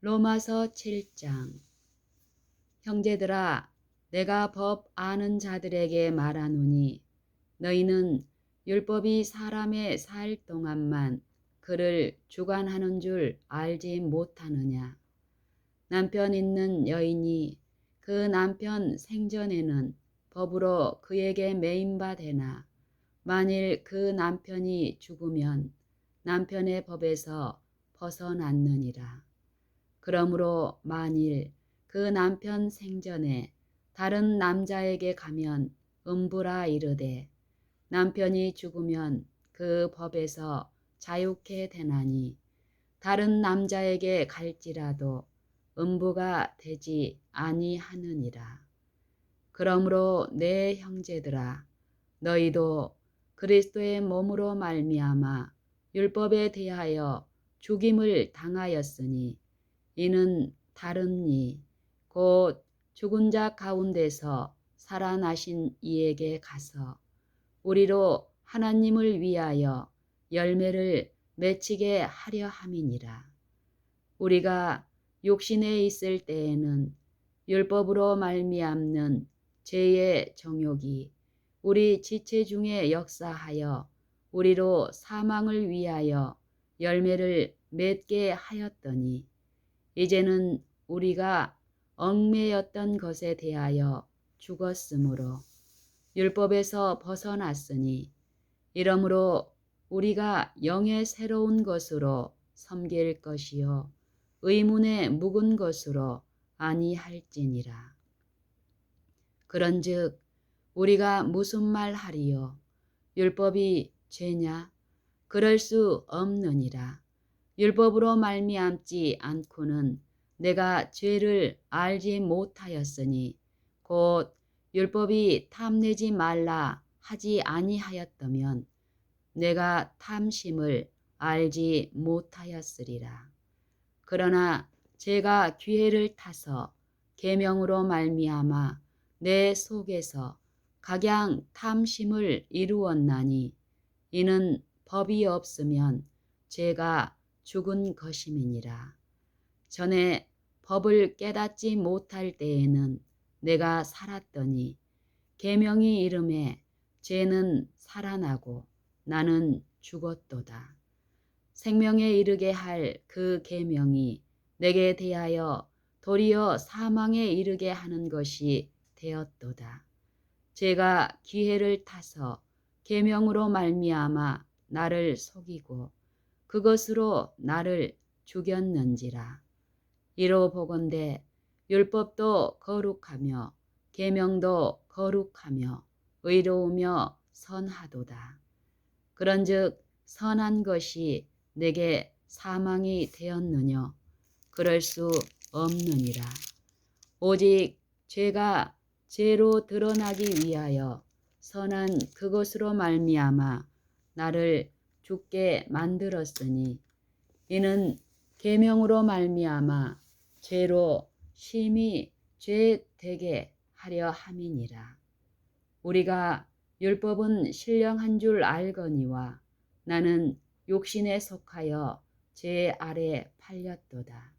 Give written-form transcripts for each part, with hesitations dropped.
로마서 7장. 형제들아, 내가 법 아는 자들에게 말하노니 너희는 율법이 사람의 살 동안만 그를 주관하는 줄 알지 못하느냐. 남편 있는 여인이 그 남편 생전에는 법으로 그에게 매인바 되나 만일 그 남편이 죽으면 남편의 법에서 벗어났느니라. 그러므로 만일 그 남편 생전에 다른 남자에게 가면 음부라 이르되 남편이 죽으면 그 법에서 자유케 되나니 다른 남자에게 갈지라도 음부가 되지 아니하느니라. 그러므로 내 형제들아, 너희도 그리스도의 몸으로 말미암아 율법에 대하여 죽임을 당하였으니 이는 다른 이 곧 죽은 자 가운데서 살아나신 이에게 가서 우리로 하나님을 위하여 열매를 맺히게 하려 함이니라. 우리가 육신에 있을 때에는 율법으로 말미암는 죄의 정욕이 우리 지체 중에 역사하여 우리로 사망을 위하여 열매를 맺게 하였더니 이제는 우리가 얽매였던 것에 대하여 죽었으므로 율법에서 벗어났으니 이러므로 우리가 영의 새로운 것으로 섬길 것이요 의문의 묵은 것으로 아니할지니라. 그런즉 우리가 무슨 말 하리요? 율법이 죄냐? 그럴 수 없느니라. 율법으로 말미암지 않고는 내가 죄를 알지 못하였으니 곧 율법이 탐내지 말라 하지 아니하였다면 내가 탐심을 알지 못하였으리라. 그러나 제가 기회를 타서 계명으로 말미암아 내 속에서 각양 탐심을 이루었나니 이는 법이 없으면 제가 죽은 것임이니라. 전에 법을 깨닫지 못할 때에는 내가 살았더니 계명이 이름에 죄는 살아나고 나는 죽었도다. 생명에 이르게 할 그 계명이 내게 대하여 도리어 사망에 이르게 하는 것이 되었도다. 제가 기회를 타서 계명으로 말미암아 나를 속이고 그것으로 나를 죽였는지라. 이로 보건대 율법도 거룩하며 계명도 거룩하며 의로우며 선하도다. 그런즉 선한 것이 내게 사망이 되었느뇨? 그럴 수 없느니라. 오직 죄가 죄로 드러나기 위하여 선한 그것으로 말미암아 나를 죽게 만들었으니 이는 계명으로 말미암아 죄로 심히 죄 되게 하려 함이니라. 우리가 율법은 신령한 줄 알거니와 나는 육신에 속하여 죄 아래 팔렸도다.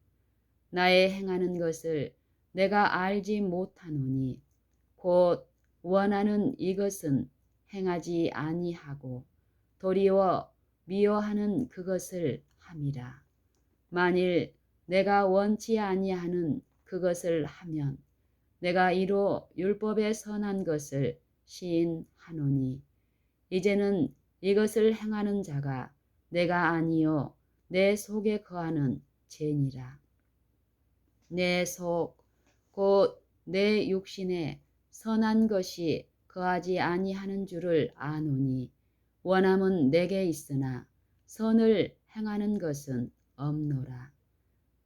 나의 행하는 것을 내가 알지 못하노니 곧 원하는 이것은 행하지 아니하고 도리어 미워하는 그것을 함이라. 만일 내가 원치 아니하는 그것을 하면 내가 이로 율법의 선한 것을 시인하노니 이제는 이것을 행하는 자가 내가 아니요 내 속에 거하는 죄니라. 내 속 곧 내 육신에 선한 것이 거하지 아니하는 줄을 아노니 원함은 내게 있으나 선을 행하는 것은 없노라.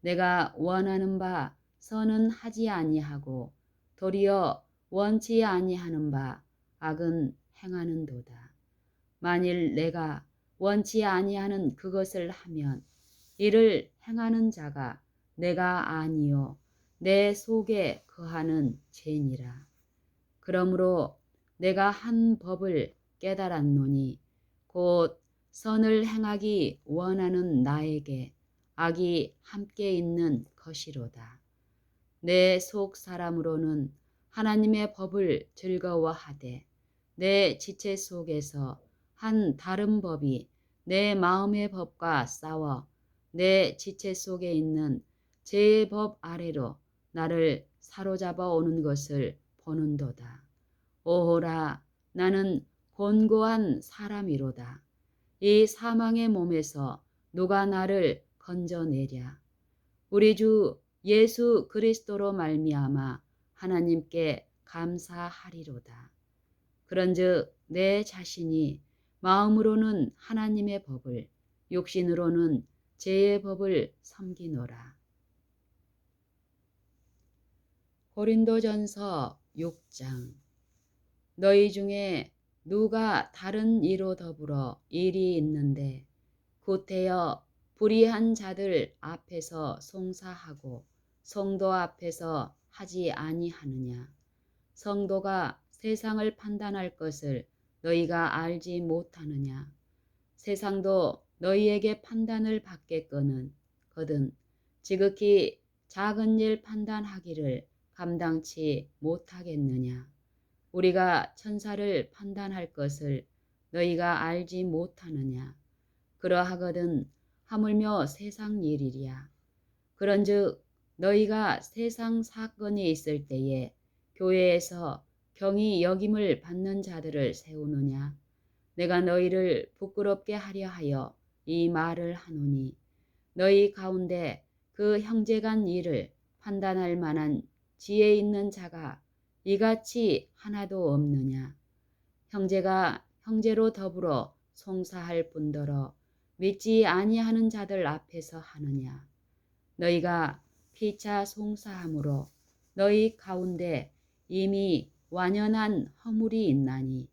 내가 원하는 바 선은 하지 아니하고 도리어 원치 아니하는 바 악은 행하는도다. 만일 내가 원치 아니하는 그것을 하면 이를 행하는 자가 내가 아니요 내 속에 거하는 죄니라. 그러므로 내가 한 법을 깨달았노니 곧 선을 행하기 원하는 나에게 악이 함께 있는 것이로다. 내 속 사람으로는 하나님의 법을 즐거워하되 내 지체 속에서 한 다른 법이 내 마음의 법과 싸워 내 지체 속에 있는 죄의 법 아래로 나를 사로잡아 오는 것을 보는도다. 오호라, 나는 곤고한 사람이로다. 이 사망의 몸에서 누가 나를 건져내랴. 우리 주 예수 그리스도로 말미암아 하나님께 감사하리로다. 그런즉 내 자신이 마음으로는 하나님의 법을, 육신으로는 죄의 법을 섬기노라. 고린도전서 6장. 너희 중에 누가 다른 이로 더불어 일이 있는데 구태여 불의한 자들 앞에서 송사하고 성도 앞에서 하지 아니하느냐. 성도가 세상을 판단할 것을 너희가 알지 못하느냐. 세상도 너희에게 판단을 받겠거든 지극히 작은 일 판단하기를 감당치 못하겠느냐. 우리가 천사를 판단할 것을 너희가 알지 못하느냐. 그러하거든 하물며 세상 일이랴. 그런즉 너희가 세상 사건이 있을 때에 교회에서 경히 여김을 받는 자들을 세우느냐. 내가 너희를 부끄럽게 하려 하여 이 말을 하노니 너희 가운데 그 형제간 일을 판단할 만한 지혜 있는 자가 이같이 하나도 없느냐. 형제가 형제로 더불어 송사할 뿐더러 믿지 아니하는 자들 앞에서 하느냐. 너희가 피차 송사함으로 너희 가운데 이미 완연한 허물이 있나니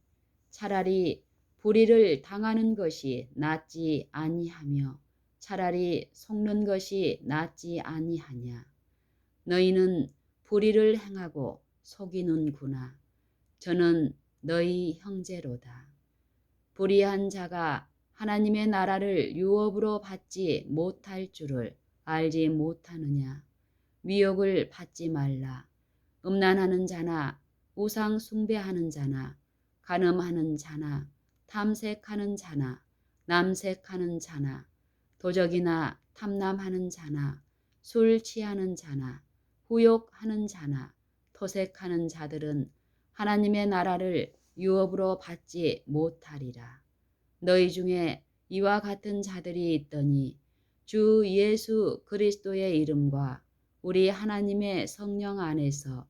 차라리 불의를 당하는 것이 낫지 아니하며 차라리 속는 것이 낫지 아니하냐. 너희는 불의를 행하고 속이는구나. 저는 너희 형제로다. 불의한 자가 하나님의 나라를 유업으로 받지 못할 줄을 알지 못하느냐. 미혹을 받지 말라. 음란하는 자나 우상 숭배하는 자나 간음하는 자나 탐색하는 자나 남색하는 자나 도적이나 탐남하는 자나 술 취하는 자나 후욕하는 자나 토색하는 자들은 하나님의 나라를 유업으로 받지 못하리라. 너희 중에 이와 같은 자들이 있더니 주 예수 그리스도의 이름과 우리 하나님의 성령 안에서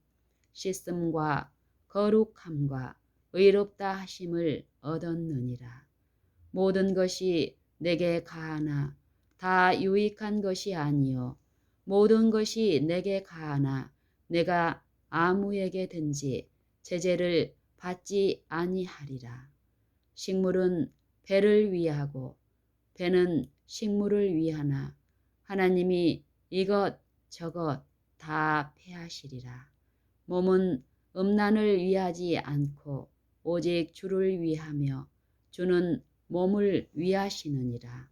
씻음과 거룩함과 의롭다 하심을 얻었느니라. 모든 것이 내게 가하나 다 유익한 것이 아니요 모든 것이 내게 가하나 내가 아무에게든지 제재를 받지 아니하리라. 식물은 배를 위하고 배는 식물을 위하나 하나님이 이것 저것 다 폐하시리라. 몸은 음란을 위하지 않고 오직 주를 위하며 주는 몸을 위하시느니라.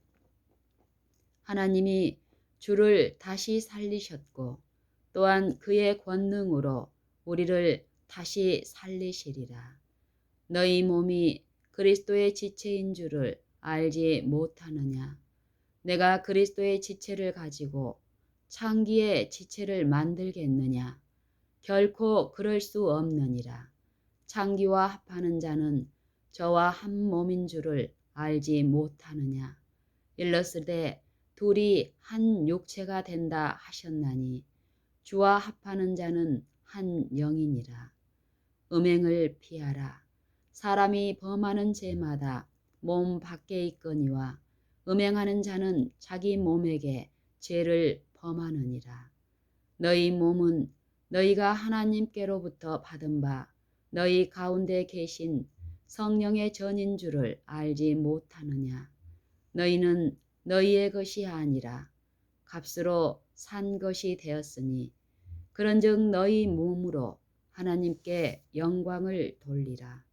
하나님이 주를 다시 살리셨고 또한 그의 권능으로 우리를 다시 살리시리라. 너희 몸이 그리스도의 지체인 줄을 알지 못하느냐. 내가 그리스도의 지체를 가지고 창기의 지체를 만들겠느냐. 결코 그럴 수 없느니라. 창기와 합하는 자는 저와 한 몸인 줄을 알지 못하느냐. 일렀으되 둘이 한 육체가 된다 하셨나니 주와 합하는 자는 한 영이니라. 음행을 피하라. 사람이 범하는 죄마다 몸 밖에 있거니와 음행하는 자는 자기 몸에게 죄를 범하느니라. 너희 몸은 너희가 하나님께로부터 받은 바 너희 가운데 계신 성령의 전인 줄을 알지 못하느냐. 너희는 너희의 것이 아니라 값으로 산 것이 되었으니 그런즉 너희 몸으로 하나님께 영광을 돌리라.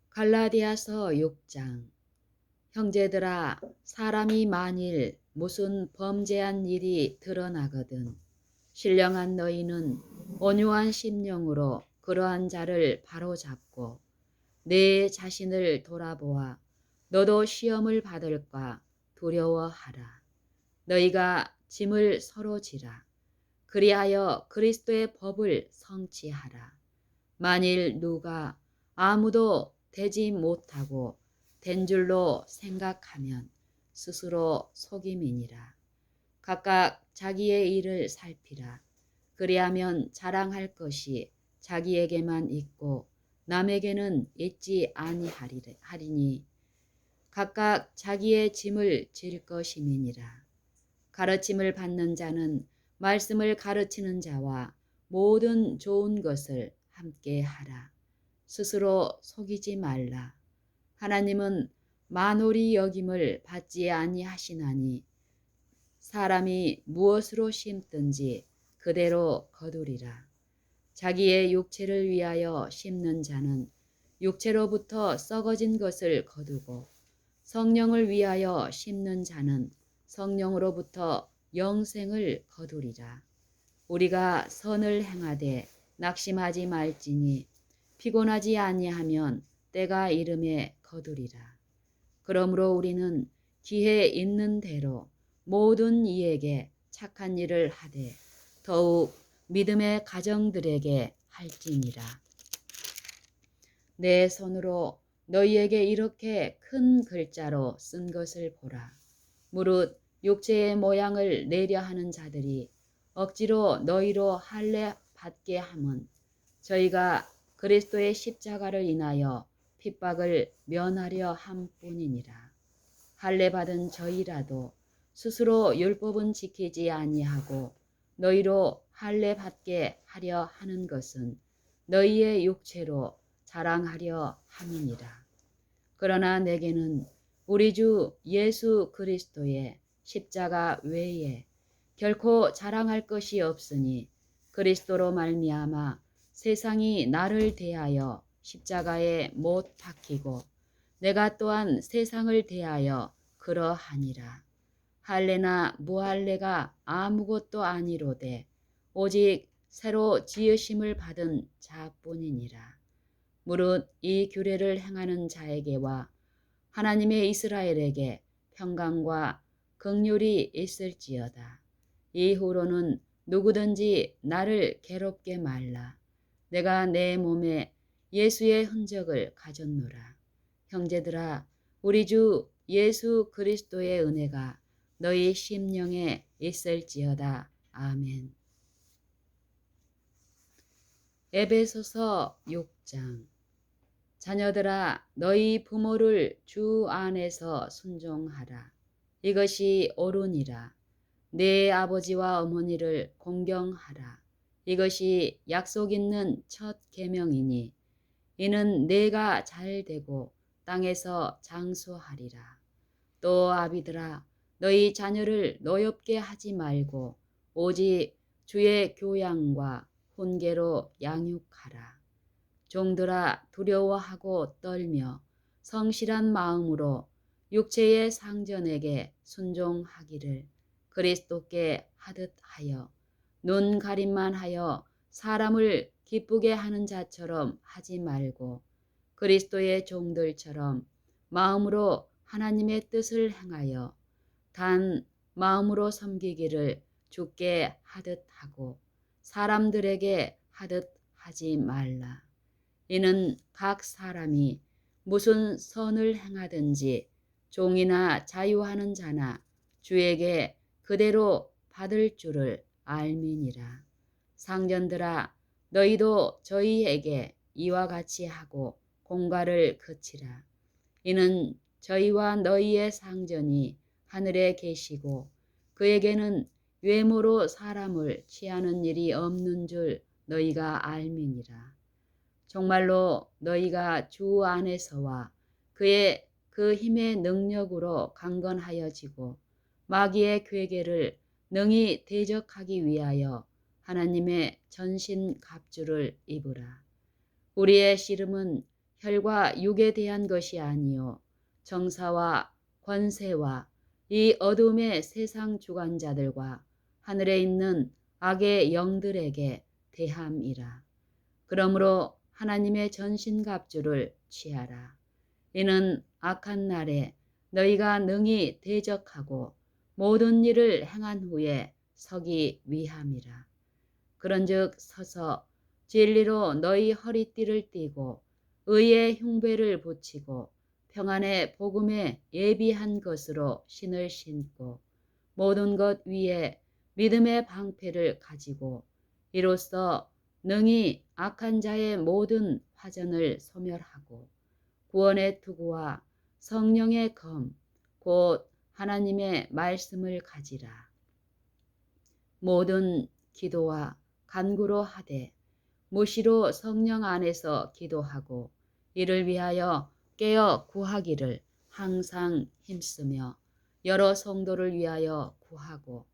갈라디아서 6장. 형제들아, 사람이 만일 무슨 범죄한 일이 드러나거든 신령한 너희는 온유한 심령으로 그러한 자를 바로잡고 내 자신을 돌아보아 너도 시험을 받을까 두려워하라. 너희가 짐을 서로 지라. 그리하여 그리스도의 법을 성취하라. 만일 누가 아무도 되지 못하고 된 줄로 생각하면 스스로 속임이니라. 각각 자기의 일을 살피라. 그리하면 자랑할 것이 자기에게만 있고 남에게는 있지 아니하리니 각각 자기의 짐을 질 것임이니라. 가르침을 받는 자는 말씀을 가르치는 자와 모든 좋은 것을 함께 하라. 스스로 속이지 말라. 하나님은 만홀히 여김을 받지 아니하시나니 사람이 무엇으로 심든지 그대로 거두리라. 자기의 육체를 위하여 심는 자는 육체로부터 썩어진 것을 거두고 성령을 위하여 심는 자는 성령으로부터 영생을 거두리라. 우리가 선을 행하되 낙심하지 말지니 피곤하지 아니하면 때가 이름에 거두리라. 그러므로 우리는 기회 있는 대로 모든 이에게 착한 일을 하되 더욱 믿음의 가정들에게 할지니라. 내 손으로 너희에게 이렇게 큰 글자로 쓴 것을 보라. 무릇 육체의 모양을 내려 하는 자들이 억지로 너희로 할례 받게 함은 저희가 그리스도의 십자가를 인하여 핍박을 면하려 함뿐이니라. 할례 받은 저희라도 스스로 율법은 지키지 아니하고 너희로 할례 받게 하려 하는 것은 너희의 육체로 자랑하려 함이니라. 그러나 내게는 우리 주 예수 그리스도의 십자가 외에 결코 자랑할 것이 없으니 그리스도로 말미암아 세상이 나를 대하여 십자가에 못 박히고 내가 또한 세상을 대하여 그러하니라. 할례나 무할례가 아무것도 아니로되 오직 새로 지으심을 받은 자뿐이니라. 무릇 이 규례를 행하는 자에게와 하나님의 이스라엘에게 평강과 긍휼이 있을지어다. 이후로는 누구든지 나를 괴롭게 말라. 내가 내 몸에 예수의 흔적을 가졌노라. 형제들아, 우리 주 예수 그리스도의 은혜가 너희 심령에 있을지어다. 아멘. 에베소서 6장. 자녀들아, 너희 부모를 주 안에서 순종하라. 이것이 옳으니라. 내 아버지와 어머니를 공경하라. 이것이 약속 있는 첫 계명이니 이는 내가 잘되고 땅에서 장수하리라. 또 아비들아, 너희 자녀를 노엽게 하지 말고 오직 주의 교양과 훈계로 양육하라. 종들아, 두려워하고 떨며 성실한 마음으로 육체의 상전에게 순종하기를 그리스도께 하듯 하여 눈 가림만 하여 사람을 기쁘게 하는 자처럼 하지 말고 그리스도의 종들처럼 마음으로 하나님의 뜻을 행하여 단 마음으로 섬기기를 주께 하듯 하고 사람들에게 하듯 하지 말라. 이는 각 사람이 무슨 선을 행하든지 종이나 자유하는 자나 주에게 그대로 받을 줄을 알미니라. 상전들아, 너희도 저희에게 이와 같이 하고 공갈을 그치라. 이는 저희와 너희의 상전이 하늘에 계시고 그에게는 외모로 사람을 취하는 일이 없는 줄 너희가 알미니라. 정말로 너희가 주 안에서와 그의 그 힘의 능력으로 강건하여지고 마귀의 괴계를 능히 대적하기 위하여 하나님의 전신 갑주를 입으라. 우리의 씨름은 혈과 육에 대한 것이 아니요 정사와 권세와 이 어둠의 세상 주관자들과 하늘에 있는 악의 영들에게 대함이라. 그러므로 하나님의 전신갑주를 취하라. 이는 악한 날에 너희가 능히 대적하고 모든 일을 행한 후에 서기 위함이라. 그런즉 서서 진리로 너희 허리띠를 띠고 의의 흉배를 붙이고 평안의 복음에 예비한 것으로 신을 신고 모든 것 위에 믿음의 방패를 가지고 이로써 능히 악한 자의 모든 화전을 소멸하고 구원의 투구와 성령의 검, 곧 하나님의 말씀을 가지라. 모든 기도와 간구로 하되 무시로 성령 안에서 기도하고 이를 위하여 깨어 구하기를 항상 힘쓰며 여러 성도를 위하여 구하고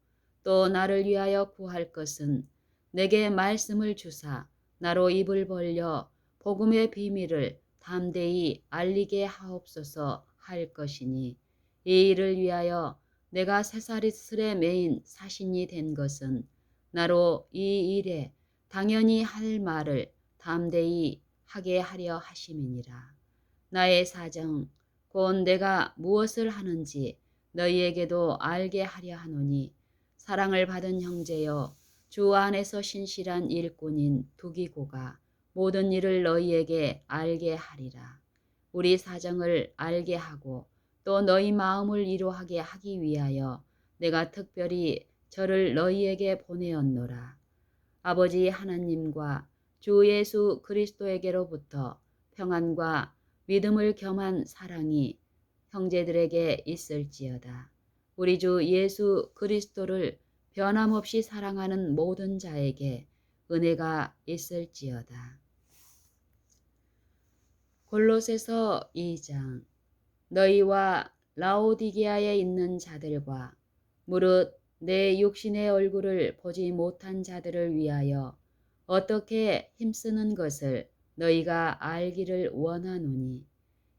또 나를 위하여 구할 것은 내게 말씀을 주사 나로 입을 벌려 복음의 비밀을 담대히 알리게 하옵소서 할 것이니 이 일을 위하여 내가 새사슬에 매인 사신이 된 것은 나로 이 일에 당연히 할 말을 담대히 하게 하려 하심이니라. 나의 사정 곧 내가 무엇을 하는지 너희에게도 알게 하려 하노니 사랑을 받은 형제여 주 안에서 신실한 일꾼인 두기고가 모든 일을 너희에게 알게 하리라. 우리 사정을 알게 하고 또 너희 마음을 이루하게 하기 위하여 내가 특별히 저를 너희에게 보내었노라. 아버지 하나님과 주 예수 그리스도에게로부터 평안과 믿음을 겸한 사랑이 형제들에게 있을지어다. 우리 주 예수 그리스도를 변함없이 사랑하는 모든 자에게 은혜가 있을지어다. 골로새서 2장. 너희와 라오디게아에 있는 자들과 무릇 내 육신의 얼굴을 보지 못한 자들을 위하여 어떻게 힘쓰는 것을 너희가 알기를 원하노니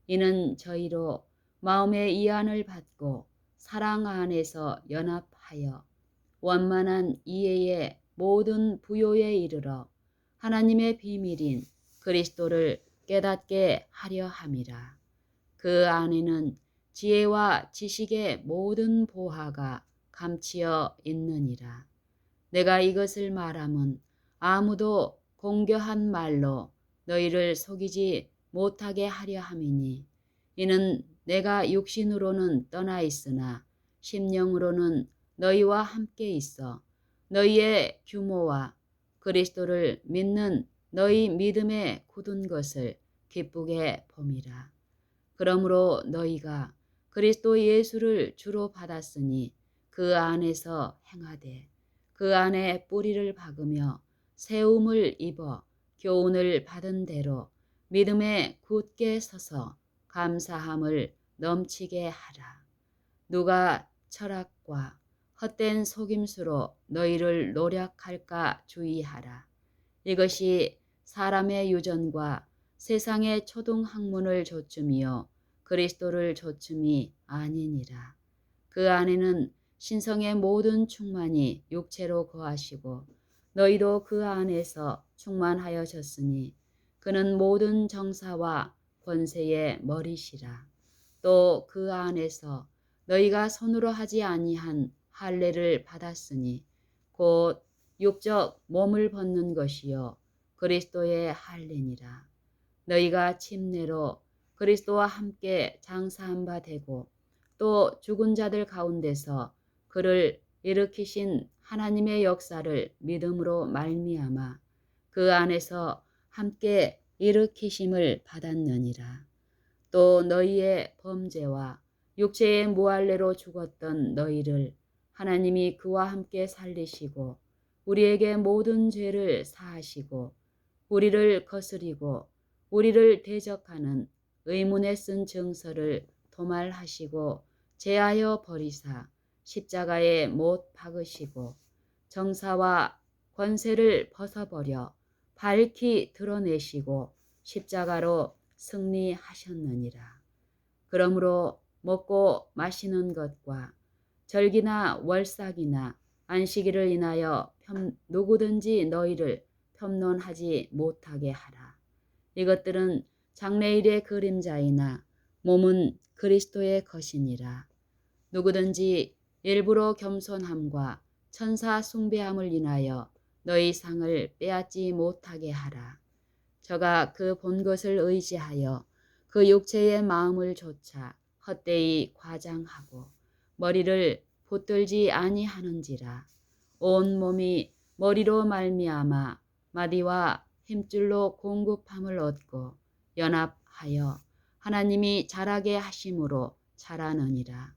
이는 저희로 마음의 이안을 받고 사랑 안에서 연합하여 원만한 이해의 모든 부요에 이르러 하나님의 비밀인 그리스도를 깨닫게 하려 함이라. 그 안에는 지혜와 지식의 모든 보화가 감치어 있느니라. 내가 이것을 말함은 아무도 공교한 말로 너희를 속이지 못하게 하려 함이니 이는 내가 육신으로는 떠나 있으나 심령으로는 너희와 함께 있어 너희의 규모와 그리스도를 믿는 너희 믿음에 굳은 것을 기쁘게 봄이라. 그러므로 너희가 그리스도 예수를 주로 받았으니 그 안에서 행하되 그 안에 뿌리를 박으며 세움을 입어 교훈을 받은 대로 믿음에 굳게 서서 감사함을 넘치게 하라. 누가 철학과 헛된 속임수로 너희를 노력할까 주의하라. 이것이 사람의 유전과 세상의 초등학문을 조춤이요 그리스도를 조춤이 아니니라. 그 안에는 신성의 모든 충만이 육체로 거하시고 너희도 그 안에서 충만하여졌으니 그는 모든 정사와 권세의 머리시라. 또 그 안에서 너희가 손으로 하지 아니한 할례를 받았으니 곧 육적 몸을 벗는 것이요 그리스도의 할례니라. 너희가 침례로 그리스도와 함께 장사한 바 되고 또 죽은 자들 가운데서 그를 일으키신 하나님의 역사를 믿음으로 말미암아 그 안에서 함께 일으키심을 받았느니라. 또 너희의 범죄와 육체의 무할례로 죽었던 너희를 하나님이 그와 함께 살리시고 우리에게 모든 죄를 사하시고 우리를 거스리고 우리를 대적하는 의문에 쓴 증서를 도말하시고 제하여 버리사 십자가에 못 박으시고 정사와 권세를 벗어버려 밝히 드러내시고 십자가로 승리하셨느니라. 그러므로 먹고 마시는 것과 절기나 월삭이나 안식일을 인하여 누구든지 너희를 편론하지 못하게 하라. 이것들은 장래일의 그림자이나 몸은 그리스도의 것이니라. 누구든지 일부러 겸손함과 천사 숭배함을 인하여 너희 상을 빼앗지 못하게 하라. 저가 그 본 것을 의지하여 그 육체의 마음을 조차 헛되이 과장하고 머리를 붙들지 아니하는지라. 온 몸이 머리로 말미암아 마디와 힘줄로 공급함을 얻고 연합하여 하나님이 자라게 하심으로 자라느니라.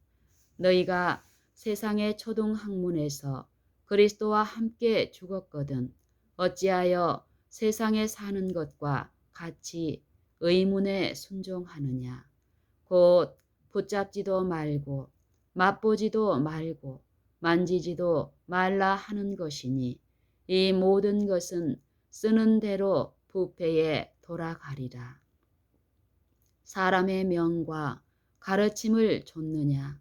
너희가 세상의 초등학문에서 그리스도와 함께 죽었거든 어찌하여 세상에 사는 것과 같이 의문에 순종하느냐. 곧 붙잡지도 말고 맛보지도 말고 만지지도 말라 하는 것이니 이 모든 것은 쓰는 대로 부패에 돌아가리라. 사람의 명과 가르침을 좇느냐.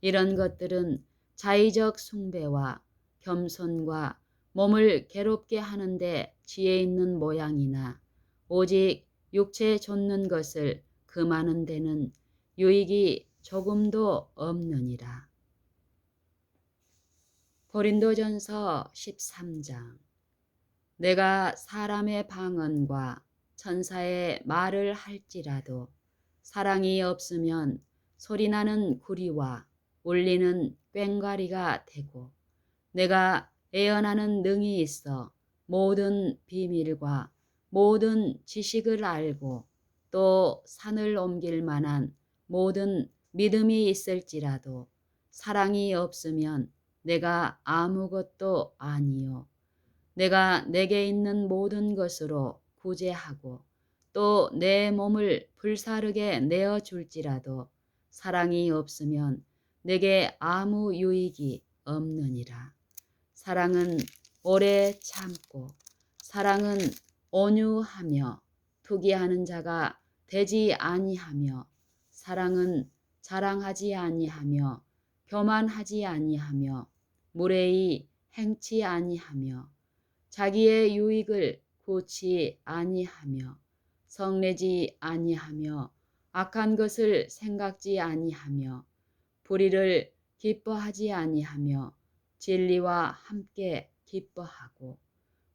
이런 것들은 자의적 숭배와 겸손과 몸을 괴롭게 하는데 지혜 있는 모양이나 오직 육체 좇는 것을 금하는 데는 유익이 조금도 없느니라. 고린도전서 13장. 내가 사람의 방언과 천사의 말을 할지라도 사랑이 없으면 소리나는 구리와 울리는 꽹과리가 되고 내가 애언하는 능이 있어 모든 비밀과 모든 지식을 알고 또 산을 옮길 만한 모든 믿음이 있을지라도 사랑이 없으면 내가 아무것도 아니요. 내가 내게 있는 모든 것으로 구제하고 또 내 몸을 불사르게 내어줄지라도 사랑이 없으면 내게 아무 유익이 없느니라. 사랑은 오래 참고 사랑은 온유하며 투기하는 자가 되지 아니하며 사랑은 자랑하지 아니하며 교만하지 아니하며 무례히 행치 아니하며 자기의 유익을 구치 아니하며 성내지 아니하며 악한 것을 생각지 아니하며 불의를 기뻐하지 아니하며 진리와 함께 기뻐하고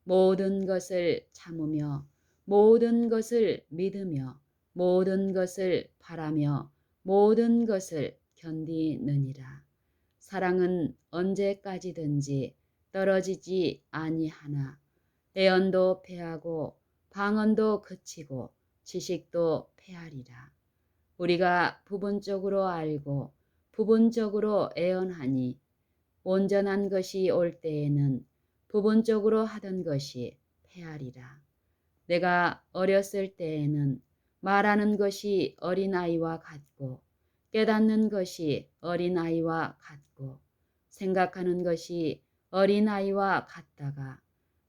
모든 것을 참으며 모든 것을 믿으며 모든 것을 바라며 모든 것을 견디느니라. 사랑은 언제까지든지 떨어지지 아니하나 애언도 패하고 방언도 그치고 지식도 패하리라. 우리가 부분적으로 알고 부분적으로 애언하니 온전한 것이 올 때에는 부분적으로 하던 것이 패하리라. 내가 어렸을 때에는 말하는 것이 어린아이와 같고 깨닫는 것이 어린아이와 같고 생각하는 것이 어린아이와 같다가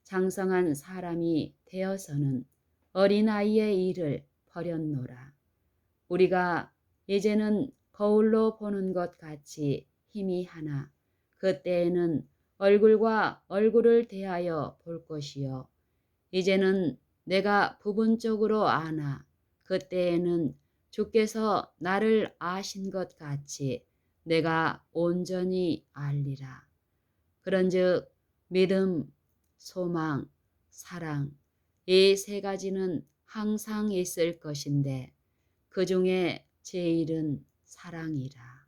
장성한 사람이 되어서는 어린아이의 일을 버렸노라. 우리가 이제는 거울로 보는 것 같이 희미하나 그때에는 얼굴과 얼굴을 대하여 볼 것이요. 이제는 내가 부분적으로 아나 그때에는 주께서 나를 아신 것 같이 내가 온전히 알리라. 그런즉 믿음, 소망, 사랑 이 세 가지는 항상 있을 것인데 그 중에 제일은 사랑이라.